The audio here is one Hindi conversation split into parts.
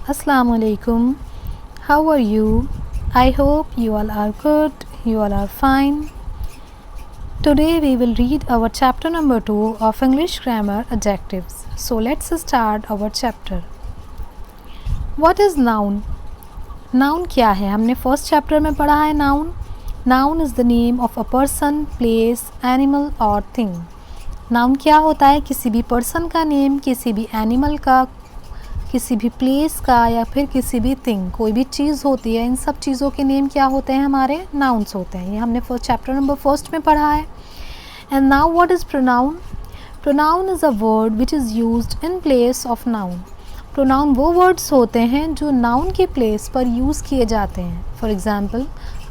Assalamu alaikum. How are you? I hope you all are good, you all are fine. Today we will read our chapter number 2 of English grammar adjectives. So let's start our chapter. What is noun? Noun क्या है? हमने फर्स्ट चैप्टर में पढ़ा है noun. Noun is the name of a person, place, animal or thing. Noun क्या होता है? किसी भी पर्सन का नेम, किसी भी एनिमल का, किसी भी प्लेस का या फिर किसी भी थिंग, कोई भी चीज़ होती है, इन सब चीज़ों के नेम क्या होते हैं? हमारे नाउन्स होते हैं. ये हमने चैप्टर नंबर फर्स्ट में पढ़ा है. And now what is pronoun? Pronoun is a word which is used in place of noun. Pronoun वो वर्ड्स होते हैं जो नाउन के प्लेस पर यूज़ किए जाते हैं. For example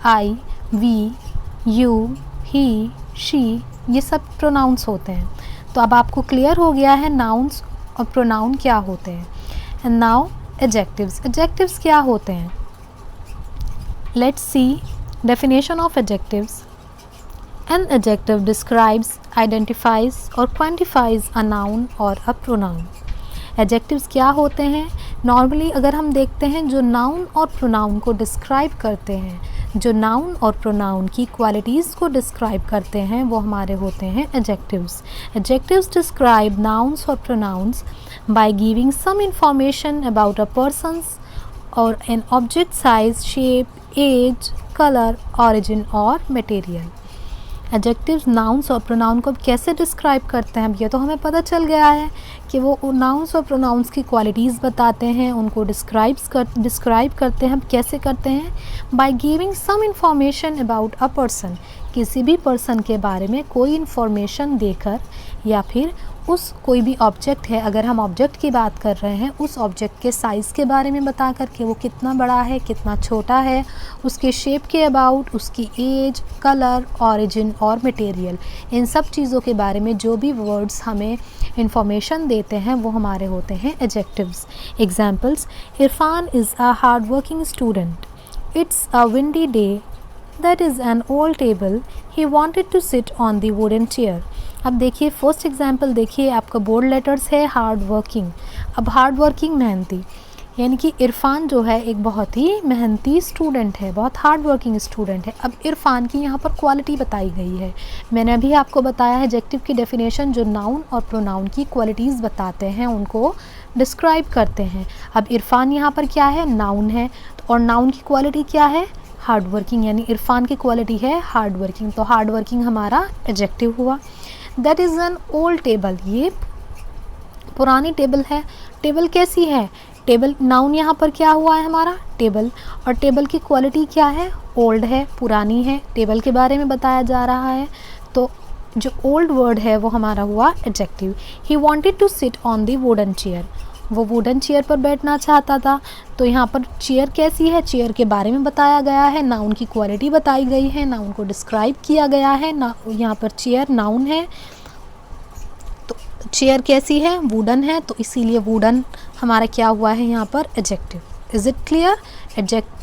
I, we, you, he, she, ये सब प्रोनाउंस होते हैं. तो अब आपको क्लियर हो गया है नाउन्स और प्रोनाउन क्या होते हैं. And now adjectives. एडजेक्टिव्स क्या होते हैं? Let's see definition of adjectives. An adjective describes, identifies और क्वांटिफाइज अ नाउन और अ प्रोनाउन. एडजेक्टिव्स क्या होते हैं? नॉर्मली अगर हम देखते हैं जो नाउन और प्रोनाउन को डिस्क्राइब करते हैं, जो नाउन और प्रोनाउन की क्वालिटीज़ को डिस्क्राइब करते हैं, वो हमारे होते हैं एडजेक्टिव्स. एडजेक्टिव्स डिस्क्राइब नाउन्स और pronounce by giving some information about a person's or an object size, shape, age, color, origin और material. एडजेक्टिव्स नाउन्स और प्रोनाउन को कैसे डिस्क्राइब करते हैं? ये तो हमें पता चल गया है कि वो नाउन्स और प्रोनाउंस की क्वालिटीज़ बताते हैं, उनको डिस्क्राइब करते हैं. कैसे करते हैं? By giving some information about a person. किसी भी पर्सन के बारे में कोई इन्फॉर्मेशन देकर, या फिर उस कोई भी ऑब्जेक्ट है, अगर हम ऑब्जेक्ट की बात कर रहे हैं, उस ऑब्जेक्ट के साइज़ के बारे में बता कर के वो कितना बड़ा है, कितना छोटा है, उसके शेप के अबाउट, उसकी एज, कलर, ऑरिजिन और मटेरियल, इन सब चीज़ों के बारे में जो भी वर्ड्स हमें इंफॉर्मेशन देते हैं वो हमारे होते हैं adjectives. Examples: Irfan is a hard working student. It's a windy day. That is an old table. He wanted to sit on the wooden chair. अब देखिए फर्स्ट एग्जाम्पल देखिए, आपका बोल्ड लेटर्स है हार्ड वर्किंग. अब हार्ड वर्किंग मेहनती, यानी कि इरफान जो है एक बहुत ही मेहनती स्टूडेंट है, बहुत हार्ड वर्किंग स्टूडेंट है. अब इरफान की यहाँ पर क्वालिटी बताई गई है. मैंने अभी आपको बताया है एडजेक्टिव की डेफिनेशन, जो नाउन और प्रोनाउन की क्वालिटीज़ बताते हैं, उनको डिस्क्राइब करते हैं. अब इरफान यहाँ पर क्या है? नाउन है. और नाउन की क्वालिटी क्या है? हार्ड वर्किंग, यानी इरफान की क्वालिटी है हार्ड वर्किंग. तो हार्ड वर्किंग हमारा एडजेक्टिव हुआ. That is an old table. ये पुरानी टेबल है. टेबल कैसी है? टेबल नाउन यहाँ पर क्या हुआ है? हमारा टेबल. और टेबल की क्वालिटी क्या है? ओल्ड है, पुरानी है. टेबल के बारे में बताया जा रहा है, तो जो ओल्ड वर्ड है वो हमारा हुआ adjective. He wanted to sit on the wooden chair. वो वुडन चेयर पर बैठना चाहता था. तो यहाँ पर चेयर कैसी है? चेयर के बारे में बताया गया है, नाउन की क्वालिटी बताई गई है, नाउन को डिस्क्राइब किया गया है. यहाँ पर चेयर नाउन है, तो चेयर कैसी है? वुडन है, तो इसीलिए वुडन हमारा क्या हुआ है यहाँ पर? Adjective. Is it clear?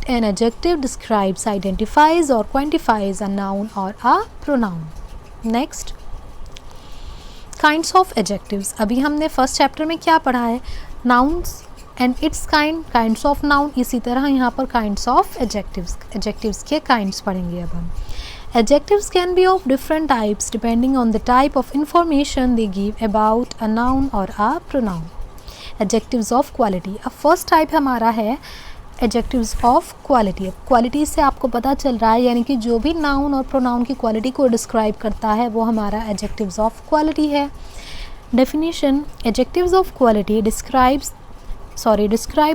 An adjective describes, identifies और क्वांटिफाइज अ नाउन और a pronoun. Next, kinds of adjectives. अभी हमने फर्स्ट चैप्टर में क्या पढ़ा है? Nouns and it's kinds of noun. इसी तरह यहाँ पर काइंड्स ऑफ एडजेक्टिव्स, एडजेक्टिव्स के काइंड्स पढ़ेंगे अब हम. Adjectives can be of different types depending on the type of information they give about a noun or a pronoun. Adjectives of quality. अब फर्स्ट टाइप हमारा है एडजेक्टिव्स ऑफ क्वालिटी. क्वालिटी से आपको पता चल रहा है, यानी कि जो भी नाउन और प्रोनाउन की क्वालिटी को डिस्क्राइब करता है वो हमारा एडजेक्टिव्स ऑफ क्वालिटी है. Definition: adjectives of quality describe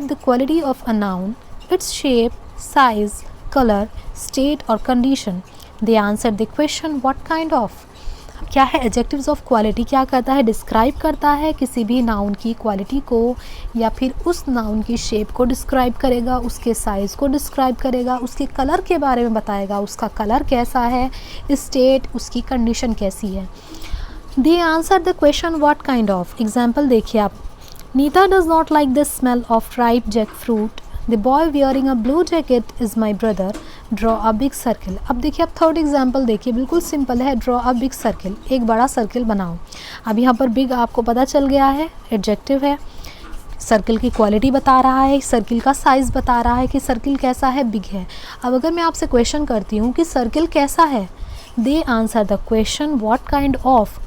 the quality of a noun, its shape, size, colour, state और condition. They answer the question what kind of. क्या है एडजेक्टिव्स ऑफ क्वालिटी? क्या करता है? डिस्क्राइब करता है किसी भी नाउन की क्वालिटी को, या फिर उस नाउन की शेप को डिस्क्राइब करेगा, उसके साइज़ को डिस्क्राइब करेगा, उसके कलर के बारे में बताएगा, उसका कलर कैसा है, स्टेट, उसकी कंडीशन कैसी है. They answer the question what kind of. Example देखिए आप. Neeta does not like the smell of ripe jackfruit. The boy wearing a blue jacket is my brother. Draw a big circle. अब देखिए आप थर्ड एग्जाम्पल देखिए, बिल्कुल सिंपल है. ड्रॉ अ बिग सर्किल, एक बड़ा सर्किल बनाओ. अब यहाँ पर बिग आपको पता चल गया है एडजेक्टिव है. सर्किल की क्वालिटी बता रहा है, सर्किल का साइज़ बता रहा है कि सर्किल कैसा है, बिग है। अब अगर मैं आपसे क्वेश्चन करती हूँ कि सर्किल कैसा है, they answer the question what kind of,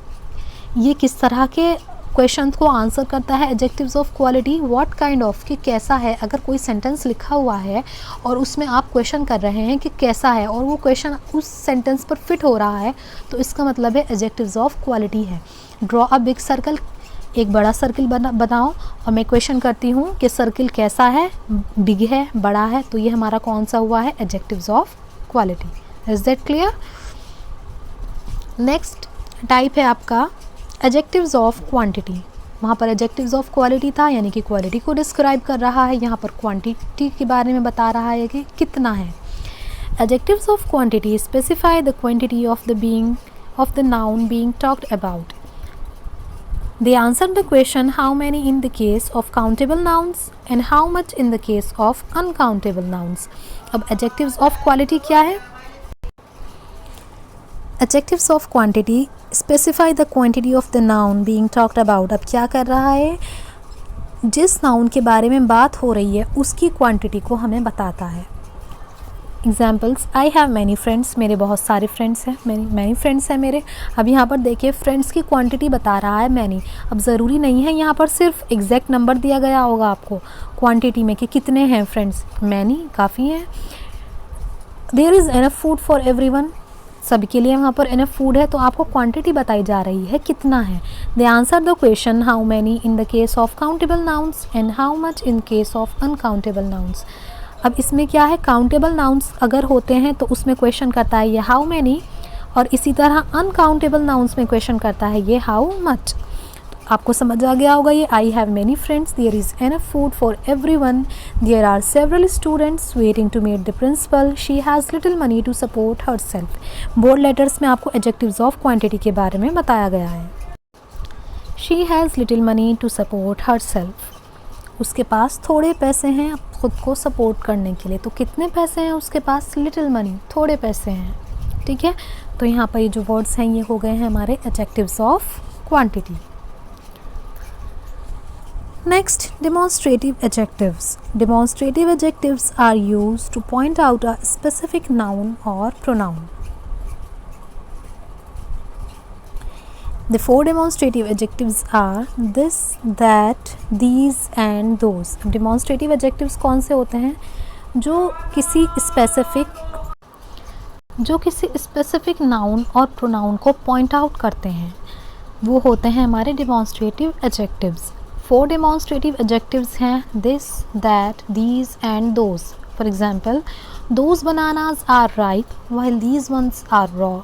ये किस तरह के क्वेश्चन को आंसर करता है। Adjectives of quality, what kind of कि कैसा है। अगर कोई सेंटेंस लिखा हुआ है और उसमें आप क्वेश्चन कर रहे हैं कि कैसा है और वो क्वेश्चन उस सेंटेंस पर फिट हो रहा है, तो इसका मतलब है एडजेक्टिव्स ऑफ क्वालिटी है। ड्रॉ अ बिग सर्कल, एक बड़ा सर्किल बनाओ, और मैं क्वेश्चन करती हूँ कि सर्किल कैसा है, बिग है, बड़ा है, तो ये हमारा कौन सा हुआ है, adjectives of quality. Is that clear? Next type है आपका एडजेक्टिव्स ऑफ क्वांटिटी। वहाँ पर एडजेक्टिव्स ऑफ क्वालिटी था, यानी कि क्वालिटी को डिस्क्राइब कर रहा है। यहाँ पर क्वांटिटी के बारे में बता रहा है कि कितना है। Adjectives of quantity specify the quantity of the noun being talked about. They answered the question how many in the case of countable nouns and how much in the case of uncountable nouns. अब adjectives of quality क्या है? Adjectives of quantity specify the quantity of the noun being talked about. अब क्या कर रहा है, जिस नाउन के बारे में बात हो रही है उसकी क्वांटिटी को हमें बताता है। Examples, I have many friends, मेरे बहुत सारे फ्रेंड्स हैं, मैनी फ्रेंड्स हैं मेरे। अब यहाँ पर देखिए फ्रेंड्स की क्वांटिटी बता रहा है मैनी। अब ज़रूरी नहीं है यहाँ पर सिर्फ एग्जैक्ट नंबर दिया गया होगा आपको क्वांटिटी में कि कितने हैं फ्रेंड्स, मैनी काफ़ी हैं। There is enough food for everyone, सभी के लिए वहाँ पर एनफ फूड है, तो आपको क्वांटिटी बताई जा रही है कितना है। They answer the question how many in the case of countable nouns and how much in case of uncountable nouns. अब इसमें क्या है, काउंटेबल नाउन्स अगर होते हैं तो उसमें क्वेश्चन करता है ये हाउ मैनी, और इसी तरह अनकाउंटेबल नाउन्स में क्वेश्चन करता है ये हाउ मच। आपको समझ आ गया होगा ये I have many friends, there is enough food for everyone, there are several students waiting to meet the principal, she has little money to support herself. Bold letters में आपको एडजेक्टिव्स ऑफ क्वांटिटी के बारे में बताया गया है। She has little money to support herself, उसके पास थोड़े पैसे हैं खुद को सपोर्ट करने के लिए। तो कितने पैसे हैं उसके पास, लिटिल मनी, थोड़े पैसे हैं। ठीक है, तो यहाँ पर ये जो वर्ड्स हैं ये हो गए हैं हमारे adjectives of quantity. Next, demonstrative adjectives. Demonstrative adjectives are used to point out a specific noun और pronoun. The four demonstrative adjectives are this, that, these and those. अब demonstrative adjectives कौन से होते हैं, जो किसी स्पेसिफिक नाउन और प्रोनाउन को पॉइंट आउट करते हैं, वो होते हैं हमारे demonstrative adjectives। Four demonstrative adjectives हैं this, that, these and those. For example, those bananas are ripe while these ones are raw.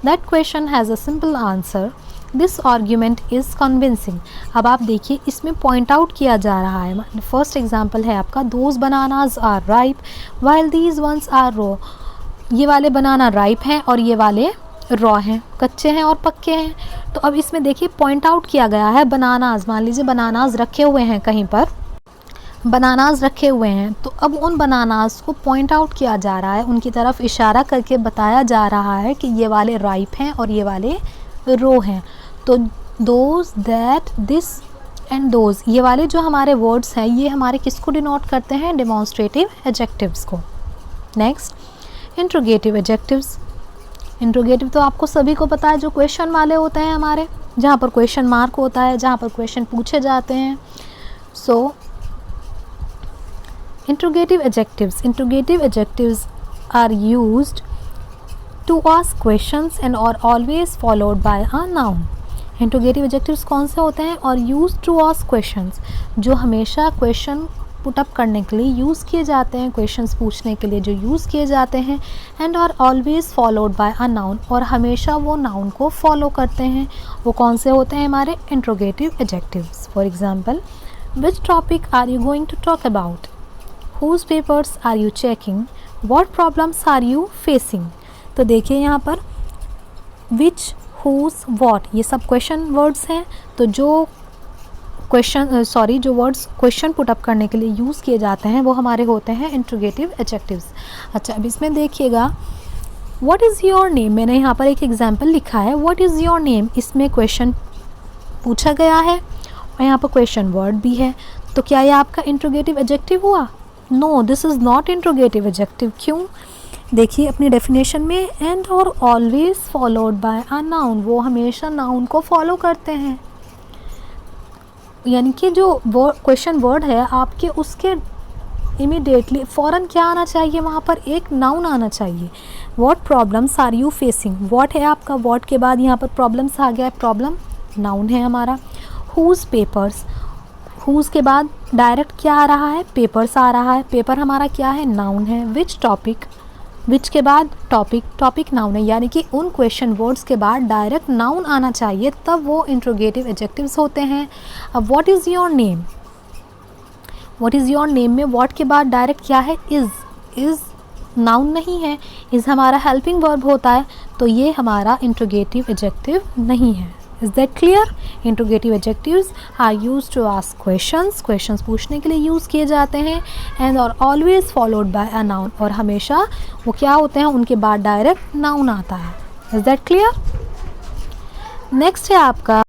That question has a simple answer. This argument is convincing. अब आप देखिए इसमें पॉइंट आउट किया जा रहा है। फर्स्ट एग्जांपल है आपका those bananas are ripe while these ones are raw. ये वाले बनाना राइप हैं और ये वाले रॉ हैं, कच्चे हैं और पक्के हैं। तो अब इसमें देखिए पॉइंट आउट किया गया है बनानाज, मान लीजिए बनानाज रखे हुए हैं कहीं पर, बनानाज रखे हुए हैं, तो अब उन बनानाज को पॉइंट आउट किया जा रहा है, उनकी तरफ इशारा करके बताया जा रहा है कि ये वाले राइप हैं और ये वाले रो हैं। तो those, that, this and those, ये वाले जो हमारे वर्ड्स हैं ये हमारे किसको डिनोट करते हैं, डेमोन्स्ट्रेटिव एडजेक्टिव्स को। Next, interrogative adjectives. इंट्रोगेटिव तो आपको सभी को पता है, जो क्वेश्चन वाले होते हैं हमारे, जहाँ पर क्वेश्चन मार्क होता है, जहाँ पर क्वेश्चन पूछे जाते हैं। So interrogative adjectives are used to ask questions and are always followed by a noun. Interrogative adjectives कौन से होते हैं, और यूज टू आस्क क्वेश्चंस, जो हमेशा क्वेश्चन पुटअप करने के लिए यूज़ किए जाते हैं, क्वेश्चंस पूछने के लिए जो यूज़ किए जाते हैं। And are always followed by a noun, और हमेशा वो नाउन को फॉलो करते हैं। वो कौन से होते हैं हमारे interrogative adjectives. For example, which topic are you going to talk about, whose papers are you checking, what problems are you facing. तो देखिए यहाँ पर विच, हुज, व्हाट, ये सब क्वेश्चन वर्ड्स हैं। तो जो जो वर्ड्स क्वेश्चन पुटअप करने के लिए यूज़ किए जाते हैं वो हमारे होते हैं इंट्रोगेटिव एडजेक्टिव्स। अच्छा, अब इसमें देखिएगा व्हाट इज़ योर नेम, मैंने यहाँ पर एक एग्जाम्पल लिखा है व्हाट इज़ योर नेम, इसमें क्वेश्चन पूछा गया है और यहाँ पर क्वेश्चन वर्ड भी है। तो क्या ये आपका इंट्रोगेटिव एडजेक्टिव हुआ? No, this is not interrogative adjective. क्यों? देखिए अपनी डेफिनेशन में एंड और always followed by a noun, वो हमेशा नाउन को फॉलो करते हैं। यानी कि जो क्वेश्चन वर्ड है आपके, उसके इमीडिएटली फ़ौरन क्या आना चाहिए? वहाँ पर एक नाउन आना चाहिए। What problems are you facing, what है आपका, व्हाट के बाद यहाँ पर प्रॉब्लम्स आ गया है, प्रॉब्लम नाउन है हमारा। हुज पेपर्स, हुज के बाद डायरेक्ट क्या आ रहा है? पेपर्स आ रहा है। पेपर हमारा क्या है? नाउन है। विच टॉपिक, विच के बाद टॉपिक, टॉपिक नाउन है। यानी कि उन क्वेश्चन वर्ड्स के बाद डायरेक्ट नाउन आना चाहिए, तब वो इंट्रोगेटिव एडजेक्टिव्स होते हैं। अब what is your name, what is your name में व्हाट के बाद डायरेक्ट क्या है? इज़ नाउन नहीं है, इज़ हमारा हेल्पिंग वर्ब होता है, तो ये हमारा इंट्रोगेटिव एडजेक्टिव नहीं है। Is that clear? Interrogative adjectives are use to ask questions, questions पूछने के लिए यूज़ किए जाते हैं। एंड और always followed by a noun, और हमेशा वो क्या होते हैं? उनके बाद डायरेक्ट नाउन आता है। Is that clear? नेक्स्ट है आपका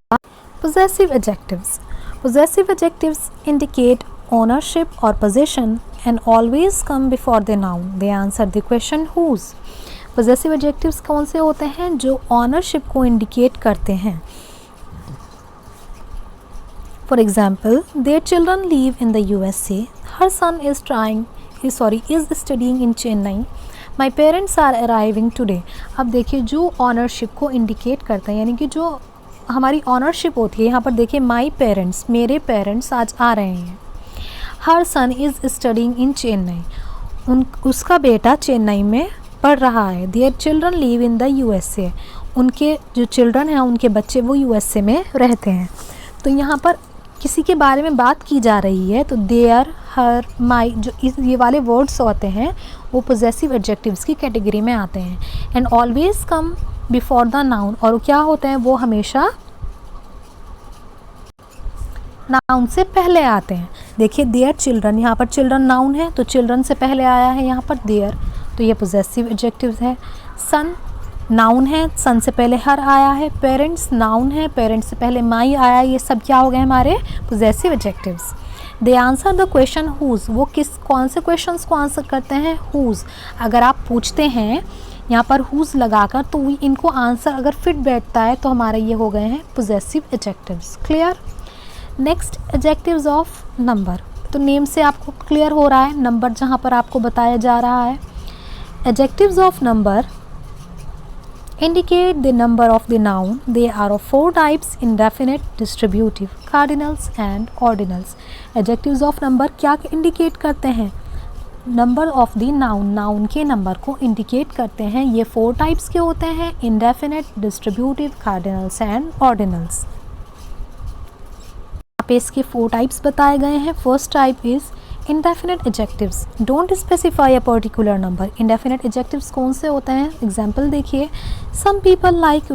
possessive adjectives. Possessive adjectives indicate ownership or possession and always come before the noun. They answer the question whose. Possessive adjectives कौन से होते हैं? जो ownership को indicate करते हैं। For example, their children live in the USA. Her son is studying in Chennai. My parents are arriving today. अब देखिए जो ownership को indicate करते हैं, यानी कि जो हमारी ownership होती है, यहाँ पर देखिए my parents, मेरे पेरेंट्स आज आ रहे हैं। हर सन इज़ स्टडिंग इन चेन्नई, उसका बेटा चेन्नई में पढ़ रहा है। Their children live in the USA, उनके जो चिल्ड्रन हैं, उनके बच्चे वो USA में रहते हैं। तो यहाँ पर किसी के बारे में बात की जा रही है, तो देयर, हर, माई, जो ये वाले वर्ड्स होते हैं वो पोजेसिव एडजेक्टिव्स की कैटेगरी में आते हैं। And always come before the noun, और क्या होते हैं? वो हमेशा नाउन से पहले आते हैं। देखिए देयर चिल्ड्रन, यहाँ पर चिल्ड्रन नाउन है, तो चिल्ड्रन से पहले आया है यहाँ पर देयर, तो ये पोजेसिव एडजेक्टिव्स है। सन नाउन है, सन से पहले हर आया है। पेरेंट्स नाउन है, पेरेंट्स से पहले माई आया। ये सब क्या हो गए हमारे possessive adjectives. They answer the question whose, वो कौन से क्वेश्चंस को आंसर करते हैं? हुज। अगर आप पूछते हैं यहाँ पर हुज लगाकर, तो इनको आंसर अगर फिट बैठता है तो हमारे ये हो गए हैं possessive adjectives. Clear? Next adjectives of number, तो नेम से आपको क्लियर हो रहा है नंबर जहाँ पर आपको बताया जा रहा है। Adjectives of number indicate the number of the noun. They are of 4 types: indefinite, distributive, cardinals and ordinals. Adjectives of number क्या indicate करते हैं? Number of the noun, noun के नंबर को indicate करते हैं। ये 4 types के होते हैं: indefinite, distributive, cardinals and ordinals. यहाँ पे इसके 4 types बताए गए हैं। First type is indefinite adjectives. Don't specify a particular number. Indefinite adjectives कौन से होते हैं? Example देखिए, some people like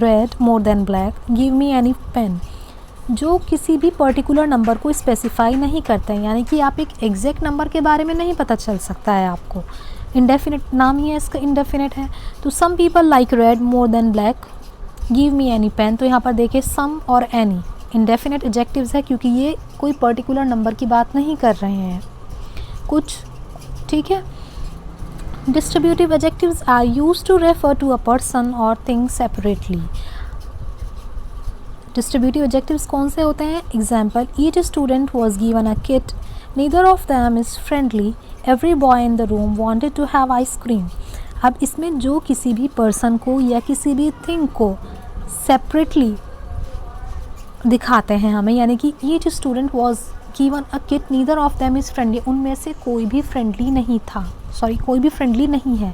red more than black. Give me any pen. जो किसी भी पर्टिकुलर नंबर को स्पेसिफाई नहीं करते हैं, यानी कि आप एक एग्जैक्ट नंबर के बारे में नहीं पता चल सकता है आपको। इंडेफिनिट नाम ही है इसका, इंडेफिनिट है। तो some people like red more than black, give me any pen, तो यहाँ पर देखिए सम और एनी इंडेफिनिट एडजेक्टिव्स है, क्योंकि ये कोई पर्टिकुलर नंबर की बात नहीं कर रहे हैं कुछ, ठीक है। Distributive adjectives are used to refer to a person और थिंग सेपरेटली। डिस्ट्रीब्यूटिव एडजेक्टिव्स कौन से होते हैं? Example, each student was given a kit, neither of them is friendly, every boy in the room wanted to have ice cream. अब इसमें जो किसी भी पर्सन को या किसी भी थिंग को सेपरेटली दिखाते हैं हमें, यानी कि each student was given a kit, neither of them is friendly, उनमें से कोई भी फ्रेंडली नहीं था, कोई भी फ्रेंडली नहीं है,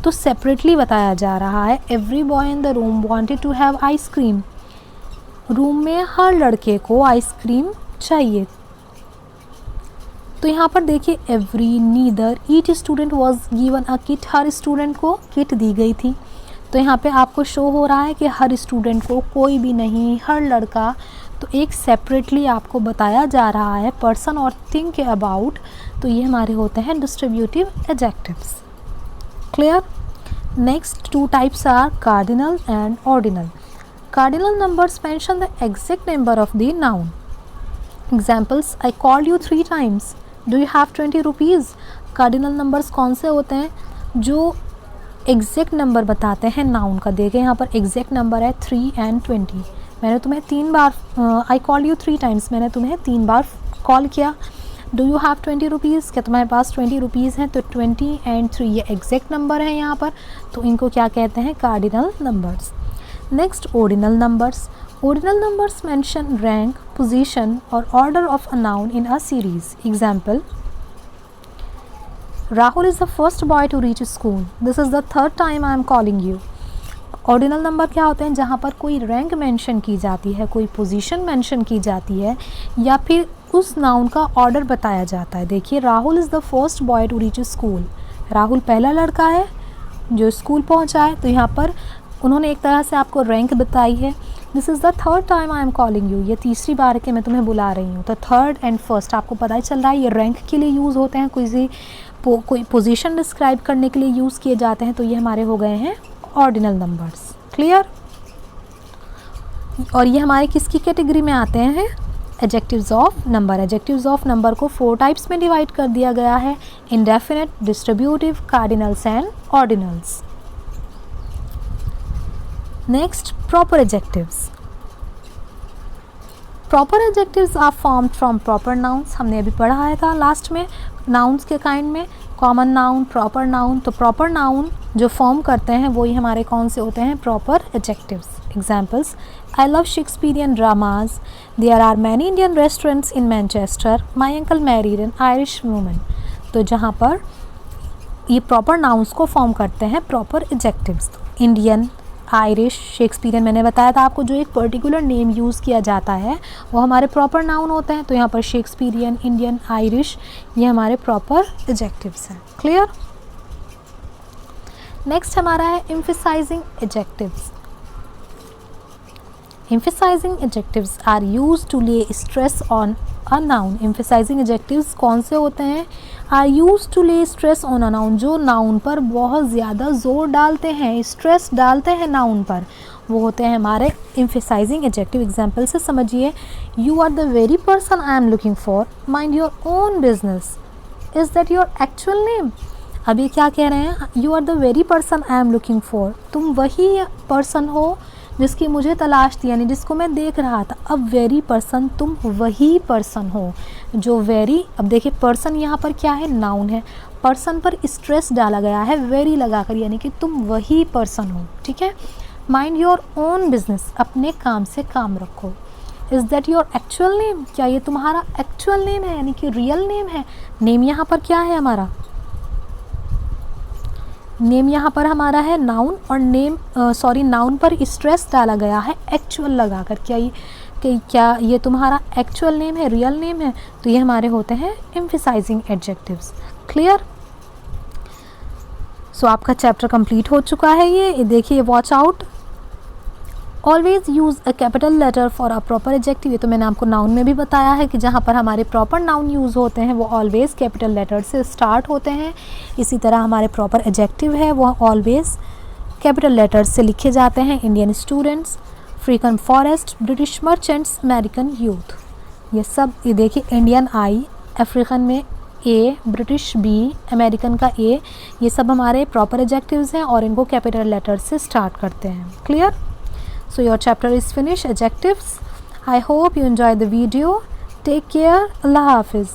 तो सेपरेटली बताया जा रहा है। Every boy in the room wanted to have ice cream, room में हर लड़के को आइसक्रीम चाहिए। तो यहाँ पर देखिए every, neither, each student was given a kit, her student को किट दी गई थी। तो यहाँ पे आपको शो हो रहा है कि हर स्टूडेंट को, कोई भी नहीं, हर लड़का, तो एक सेपरेटली आपको बताया जा रहा है पर्सन और थिंग के अबाउट। तो ये हमारे होते हैं distributive adjectives. Clear? Next 2 types are cardinal and ordinal. Cardinal numbers mention the exact number of the noun. Examples, I called you 3 times, do you have 20 rupees. Cardinal numbers कौन से होते हैं? जो एग्जैक्ट नंबर बताते हैं नाउन का। देखिए यहाँ पर एग्जैक्ट नंबर है 3 and 20। मैंने तुम्हें 3 बार, आई कॉल यू 3 times, मैंने तुम्हें 3 बार कॉल किया। डू यू हैव 20 रुपीज़, क्या तुम्हारे पास 20 रुपीज़ हैं? तो 20 and 3 ये एग्जैक्ट नंबर है यहाँ पर, तो इनको क्या कहते हैं? Cardinal numbers. Next, ordinal numbers. Ordinal numbers mention rank, position और order of a noun in a series. Example, Rahul is the first boy to reach school. This is the third time I am calling you. Ordinal number क्या होते हैं? जहाँ पर कोई रैंक मेंशन की जाती है, कोई पोजीशन मेंशन की जाती है, या फिर उस नाउन का ऑर्डर बताया जाता है। देखिए, Rahul is the first boy to reach school. Rahul पहला लड़का है जो स्कूल पहुँचा है, तो यहाँ पर उन्होंने एक तरह से आपको रैंक बताई है। This is the third time I am calling you, ये तीसरी बार के मैं तुम्हें बुला रही हूँ। तो थर्ड एंड फर्स्ट आपको पता ही चल रहा है ये रैंक के लिए यूज़ होते हैं, कोई पोजीशन डिस्क्राइब करने के लिए यूज़ किए जाते हैं। तो ये हमारे हो गए हैं ऑर्डिनल नंबर्स। क्लियर? और ये हमारे किसकी कैटेगरी में आते हैं? Adjectives of number. Adjectives of number को 4 टाइप्स में डिवाइड कर दिया गया है: indefinite, distributive, cardinals and ordinals. Next, proper adjectives. Proper adjectives are formed from proper nouns. हमने अभी पढ़ाया था लास्ट में नाउन्स के काइंड में, कॉमन नाउन, प्रॉपर नाउन। तो प्रॉपर नाउन जो फॉर्म करते हैं वही हमारे कौन से होते हैं? Proper adjectives. Examples, I love Shakespearean dramas, there are many Indian restaurants in Manchester, my uncle married an Irish woman. तो जहाँ पर ये प्रॉपर नाउन्स को फॉर्म करते हैं proper adjectives. Indian, Irish, Shakespearean मैंने बताया था आपको, जो एक पर्टिकुलर नेम यूज़ किया जाता है वो हमारे प्रॉपर नाउन होते हैं। तो यहाँ पर शेक्सपियरियन, इंडियन, आयरिश ये हमारे प्रॉपर एडजेक्टिव्स हैं। क्लियर? नेक्स्ट हमारा है emphasising adjectives. Emphasising adjectives are used to lay stress on a noun. Emphasising adjectives कौन से होते हैं? Are used to lay stress on a noun, जो नाउन पर बहुत ज़्यादा जोर डालते हैं, स्ट्रेस डालते हैं नाउन पर, वो होते हैं हमारे एम्फसाइजिंग एडजेक्टिव। एग्जाम्पल से समझिए, you are the very person I am looking for, mind your own business, is that your actual name. अब ये क्या कह रहे हैं? You are the very person I am looking for, तुम वही पर्सन हो जिसकी मुझे तलाश थी, यानी जिसको मैं देख रहा था। अब वेरी पर्सन, तुम वही पर्सन हो जो वेरी। अब देखिए, पर्सन यहाँ पर क्या है? नाउन है। पर्सन पर स्ट्रेस डाला गया है वेरी लगाकर, यानी कि तुम वही पर्सन हो। ठीक है? माइंड योर ओन बिजनेस, अपने काम से काम रखो। Is that your actual name, क्या ये तुम्हारा एक्चुअल नेम है, यानी कि रियल नेम है। नेम यहाँ पर क्या है हमारा? नेम यहाँ पर हमारा है नाउन, और नाउन पर स्ट्रेस डाला गया है एक्चुअल लगाकर। क्या ये तुम्हारा एक्चुअल नेम है, रियल नेम है? तो ये हमारे होते हैं एम्फसाइजिंग एडजेक्टिव्स। क्लियर? सो आपका चैप्टर कंप्लीट हो चुका है। ये देखिए, watch out, always use a capital letter for a proper adjective. ये तो मैंने आपको नाउन में भी बताया है कि जहाँ पर हमारे प्रॉपर नाउन यूज़ होते हैं वो ऑलवेज कैपिटल लेटर से स्टार्ट होते हैं। इसी तरह हमारे प्रॉपर एडजेक्टिव है वो ऑलवेज कैपिटल लेटर्स से लिखे जाते हैं। Indian students, African forest, British merchants, American youth. ये सब, ये देखिए, इंडियन आई, अफ्रीकन में ए, ब्रिटिश बी, अमेरिकन का ए, ये सब हमारे प्रॉपर एडजेक्टिव्स हैं और इनको कैपिटल लेटर्स से स्टार्ट करते हैं। Clear? So your chapter is finished, adjectives. I hope you enjoyed the video. Take care. Allah Hafiz.